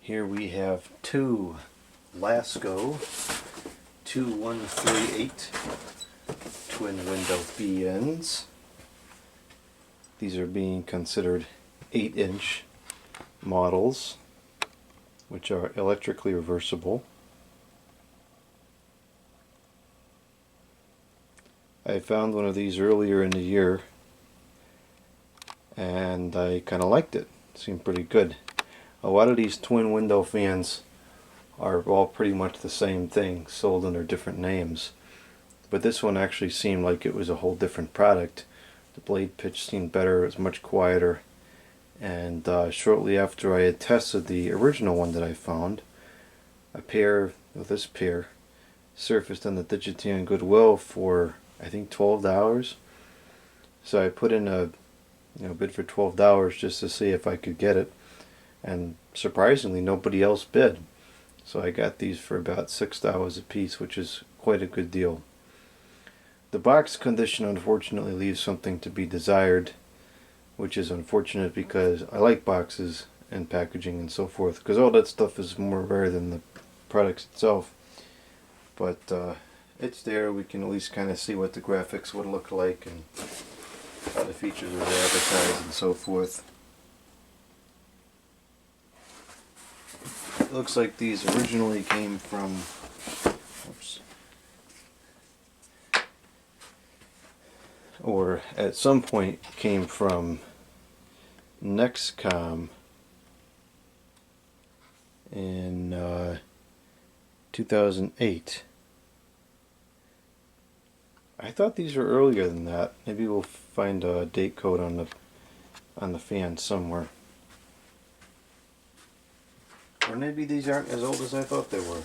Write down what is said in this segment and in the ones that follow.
Here we have two Lasko 2138 twin window BNs. These are being considered 8-inch models, which are electrically reversible. I found one of these earlier in the year and I kind of liked it. It seemed pretty good. A lot of these twin window fans are all pretty much the same thing, sold under different names. But this one actually seemed like it was a whole different product. The blade pitch seemed better, it was much quieter. And shortly after I had tested the original one that I found, this pair surfaced on the Digitan Goodwill for I think $12. So I put in a bid for $12 just to see if I could get it, and surprisingly nobody else bid. So I got these for about $6 a piece, which is quite a good deal. The box condition unfortunately leaves something to be desired, which is unfortunate because I like boxes and packaging and so forth, because all that stuff is more rare than the products itself. But it's there. We can at least kind of see what the graphics would look like and how the features are advertised and so forth. It looks like these originally came from or at some point came from Nexcom in 2008. I thought these were earlier than that. Maybe we'll find a date code on the fan somewhere. Or maybe these aren't as old as I thought they were.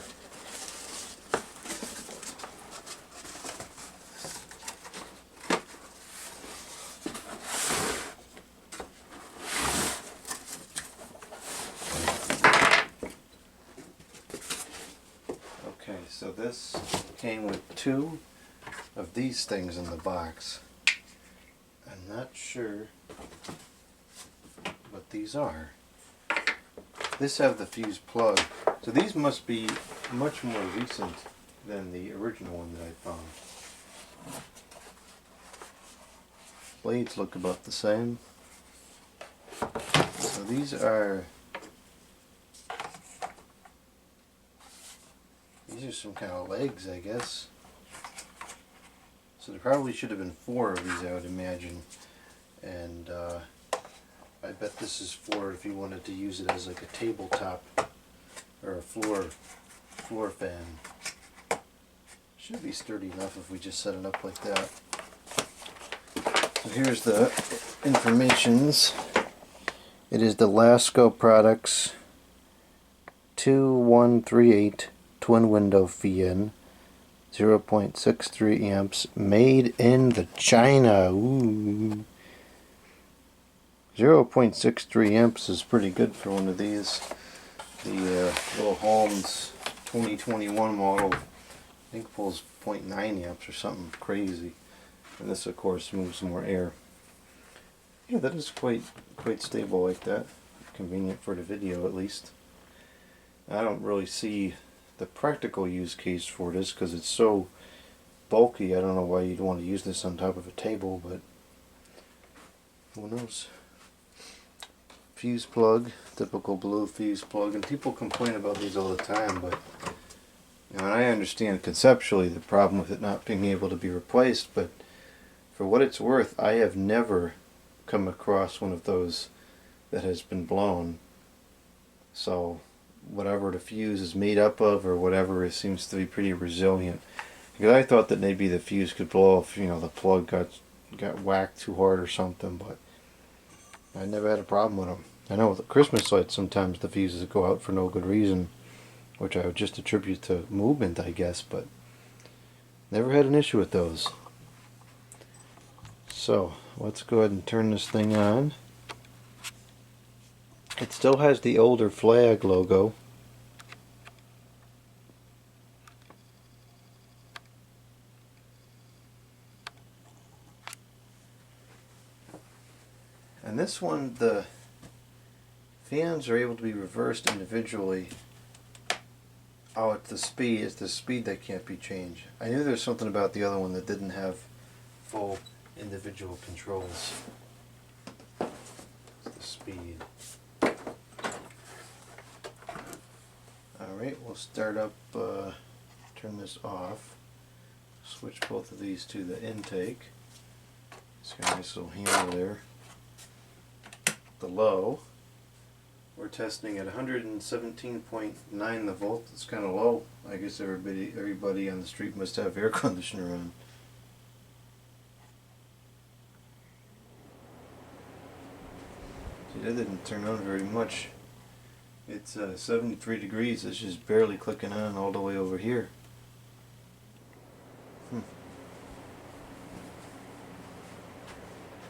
Okay, so this came with two of these things in the box. I'm not sure what these are. This have the fuse plug, so these must be much more recent than the original one that I found. Blades look about the same. So these are some kind of legs, I guess. So there probably should have been 4 of these, I would imagine. And I bet this is for if you wanted to use it as like a tabletop or a floor fan. Should be sturdy enough if we just set it up like that. So here's the informations. It is the Lasko Products 2138 twin window fan, 0.63 amps, made in the China. Ooh. 0.63 amps is pretty good for one of these. The little Holmes 2021 model, I think, pulls 0.9 amps or something crazy. And this, of course, moves more air. Yeah, that is quite stable like that. Convenient for the video, at least. I don't really see the practical use case for this because it's so bulky. I don't know why you'd want to use this on top of a table, but who knows. Fuse plug, typical blue fuse plug, and people complain about these all the time, but and I understand conceptually the problem with it not being able to be replaced, but for what it's worth, I have never come across one of those that has been blown. So whatever the fuse is made up of or whatever, it seems to be pretty resilient. Because I thought that maybe the fuse could blow if the plug got whacked too hard or something, but I never had a problem with them. I know with the Christmas lights sometimes the fuses go out for no good reason, which I would just attribute to movement, I guess, but never had an issue with those. So let's go ahead and turn this thing on. It still has the older flag logo. And this one, the fans are able to be reversed individually. Oh, it's the speed. It's the speed that can't be changed. I knew there was something about the other one that didn't have full individual controls. It's the speed. Alright, we'll start up, turn this off. Switch both of these to the intake. It's got a nice little handle there. The low. We're testing at 117.9 the volt. It's kind of low. I guess everybody on the street must have air conditioner on. See, that didn't turn on very much. It's 73 degrees. It's just barely clicking on all the way over here.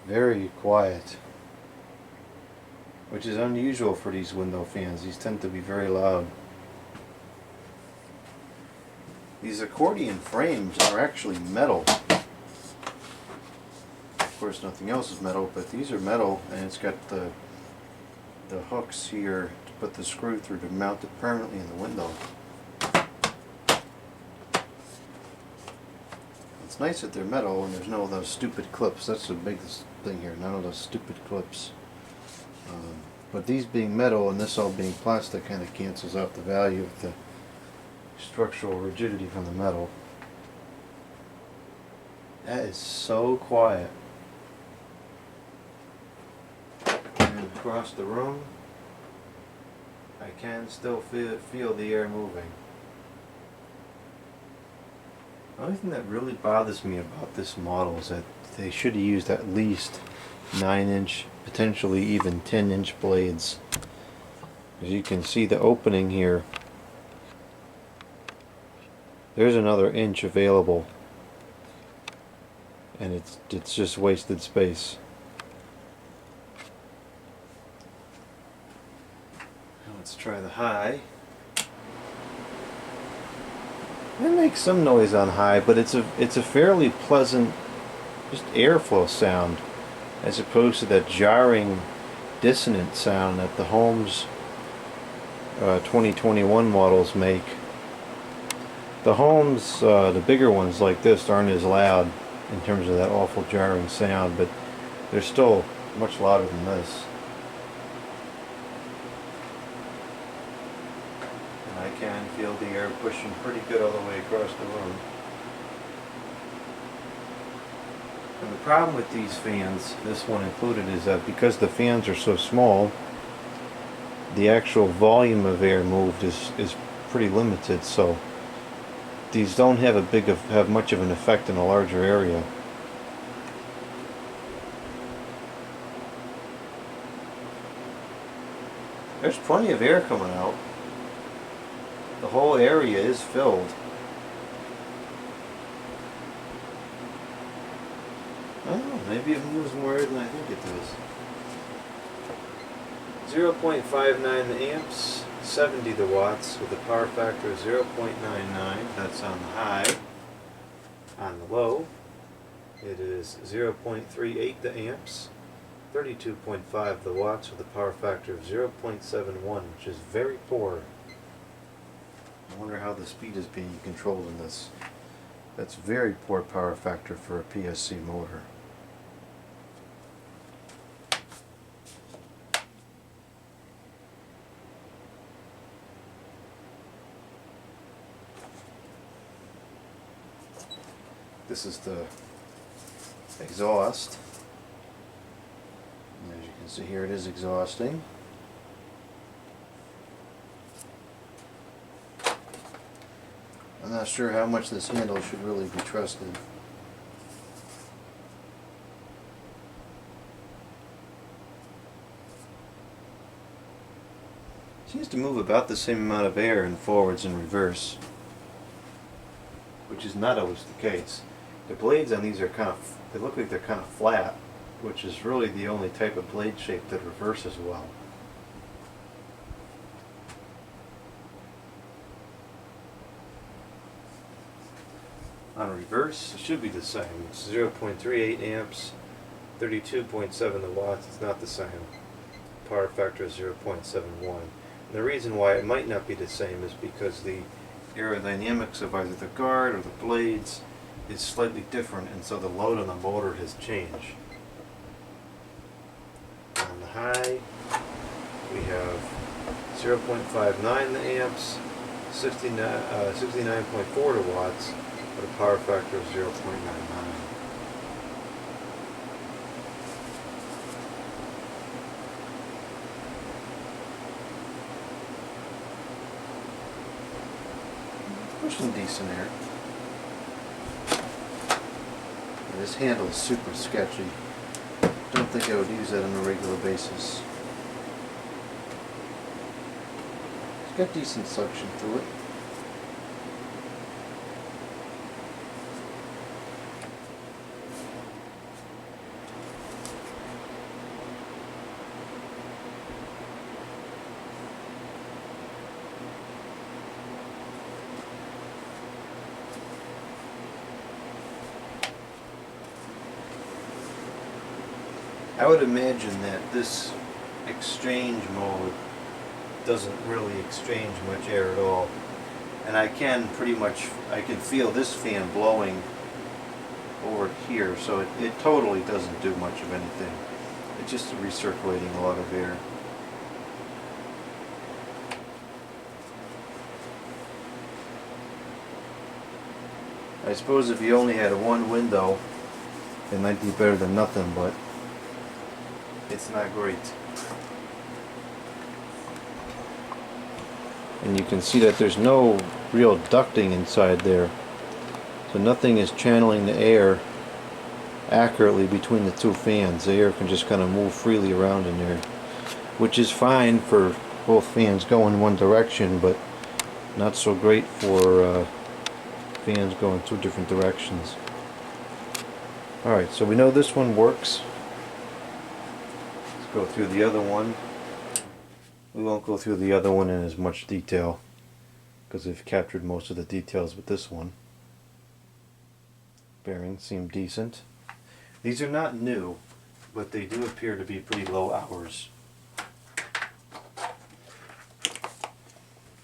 Very quiet, which is unusual for these window fans. These tend to be very loud. These accordion frames are actually metal. Of course, nothing else is metal, but these are metal, and it's got the hooks here to put the screw through to mount it permanently in the window. It's nice that they're metal and there's no of those stupid clips. That's the biggest thing here, none of those stupid clips. But these being metal and this all being plastic kind of cancels out the value of the structural rigidity from the metal. That is so quiet. And across the room, I can still feel the air moving. The only thing that really bothers me about this model is that they should have used at least 9-inch, potentially even 10-inch blades. As you can see, the opening here, there's another inch available, and it's just wasted space. Now let's try the high. It makes some noise on high, but it's a fairly pleasant, just airflow sound, as opposed to that jarring, dissonant sound that the Homes 2021 models make. The Homes, the bigger ones like this, aren't as loud in terms of that awful jarring sound, but they're still much louder than this. I can feel the air pushing pretty good all the way across the room. And the problem with these fans, this one included, is that because the fans are so small, the actual volume of air moved is pretty limited, so these don't have much of an effect in a larger area. There's plenty of air coming out. The whole area is filled. Oh, maybe it moves more than I think it does. 0.59 the amps, 70 the watts with a power factor of 0.99. That's on the high. On the low, it is 0.38 the amps, 32.5 the watts with a power factor of 0.71, which is very poor. I wonder how the speed is being controlled in this. That's very poor power factor for a PSC motor. This is the exhaust. And as you can see here, it is exhausting. I'm not sure how much this handle should really be trusted. It seems to move about the same amount of air in forwards and reverse, which is not always the case. The blades on these are they look like they're kind of flat, which is really the only type of blade shape that reverses well. On reverse, it should be the same. It's 0.38 amps, 32.7 the watts. It's not the same. power factor is 0.71. And the reason why it might not be the same is because the aerodynamics of either the guard or the blades is slightly different, and so the load on the motor has changed. On the high, we have 0.59 amps, 69.4 watts, with a power factor of 0.99. Pushing decent air. And this handle is super sketchy. Don't think I would use that on a regular basis. It's got decent suction to it. I would imagine that this exchange mode doesn't really exchange much air at all, and I can feel this fan blowing over here, so it totally doesn't do much of anything. It's just recirculating a lot of air. I suppose if you only had one window, it might be better than nothing, but it's not great. And you can see that there's no real ducting inside there, so nothing is channeling the air accurately between the two fans. The air can just kind of move freely around in there, which is fine for both fans going one direction, but not so great for fans going two different directions. Alright, so we know this one works. Go through the other one. We won't go through the other one in as much detail because we've captured most of the details with this one. Bearings seem decent. These are not new, but they do appear to be pretty low hours.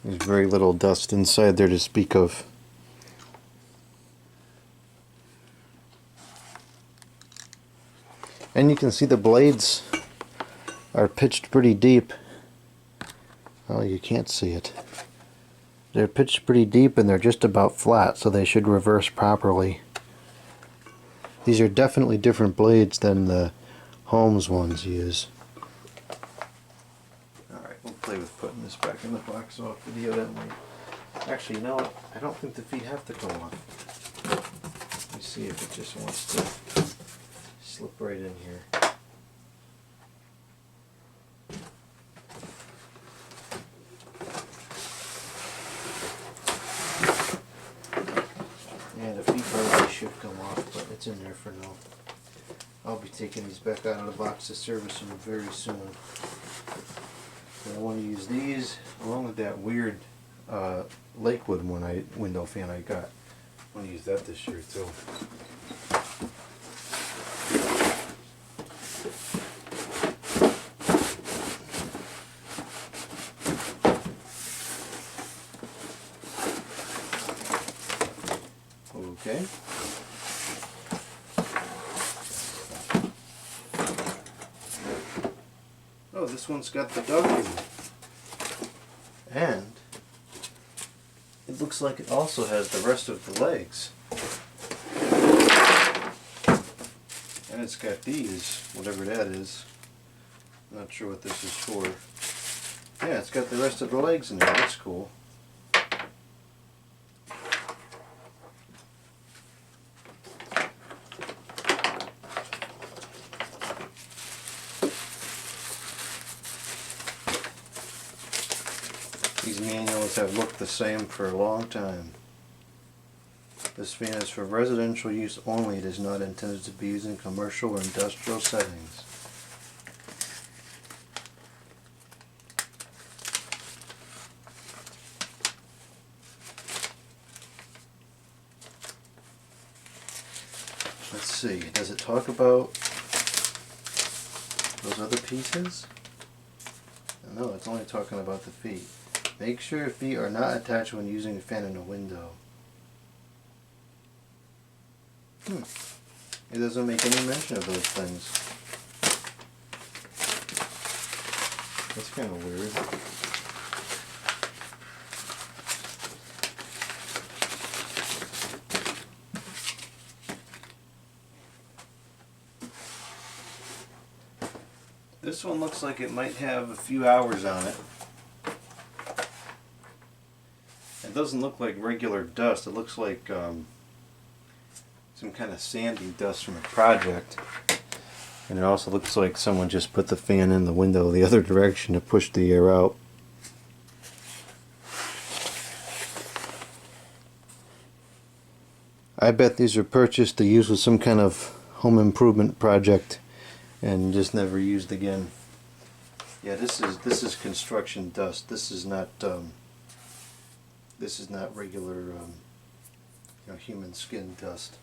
There's very little dust inside there to speak of. And you can see the blades are pitched pretty deep. Well, you can't see it. They're pitched pretty deep and they're just about flat, so they should reverse properly. These are definitely different blades than the Holmes ones use. Alright, we'll play with putting this back in the box off video that way. Actually, you know what? I don't think the feet have to come off. Let me see if it just wants to slip right in here. Yeah, the feet probably should come off, but it's in there for now. I'll be taking these back out of the box to service them very soon. And I want to use these along with that weird Lakewood window fan I got. I want to use that this year too. Okay. Oh, this one's got the ducting. And it looks like it also has the rest of the legs. And it's got these, whatever that is. I'm not sure what this is for. Yeah, it's got the rest of the legs in there. That's cool. These manuals have looked the same for a long time. This fan is for residential use only. It is not intended to be used in commercial or industrial settings. Let's see, does it talk about those other pieces? No, it's only talking about the feet. Make sure your feet are not attached when using the fan in a window. It doesn't make any mention of those things. That's kind of weird. This one looks like it might have a few hours on it. It doesn't look like regular dust. It looks like some kind of sandy dust from a project. And it also looks like someone just put the fan in the window the other direction to push the air out. I bet these are purchased to use with some kind of home improvement project and just never used again. Yeah, this is construction dust. This is not regular human skin dust.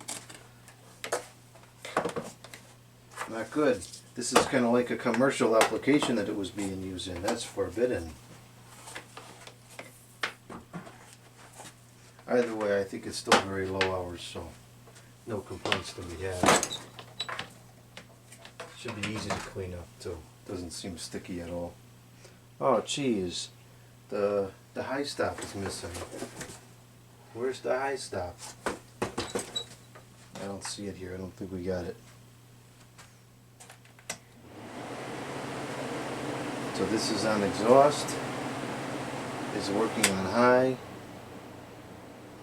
Not good. This is kind of like a commercial application that it was being used in. That's forbidden. Either way, I think it's still very low hours, so no complaints to be had. Should be easy to clean up too. Doesn't seem sticky at all. Oh, geez. The high stop is missing. Where's the high stop? I don't see it here. I don't think we got it. So this is on exhaust. Is working on high.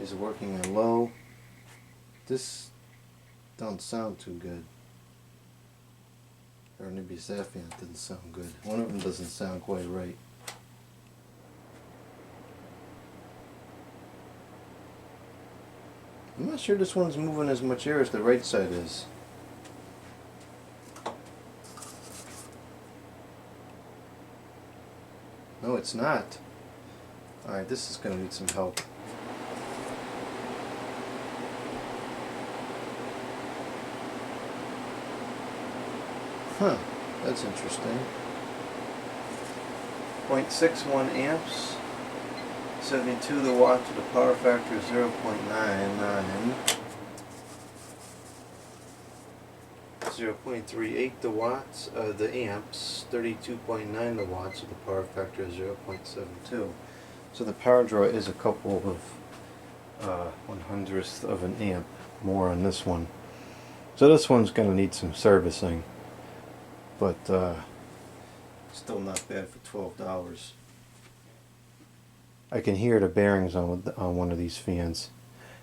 Is working on low. This don't sound too good. Or maybe that fan didn't sound good. One of them doesn't sound quite right. I'm not sure this one's moving as much air as the right side is. No, it's not. Alright, this is going to need some help. Huh, that's interesting. 0.61 amps, 72 the watts with a power factor of 0.99, 0.38 the watts, the amps, 32.9 the watts with a power factor of 0.72. So the power draw is a couple of 1/100th of an amp more on this one. So this one's going to need some servicing. But still not bad for $12. I can hear the bearings on one of these fans.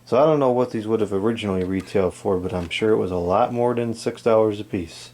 So I don't know what these would have originally retailed for, but I'm sure it was a lot more than $6 a piece.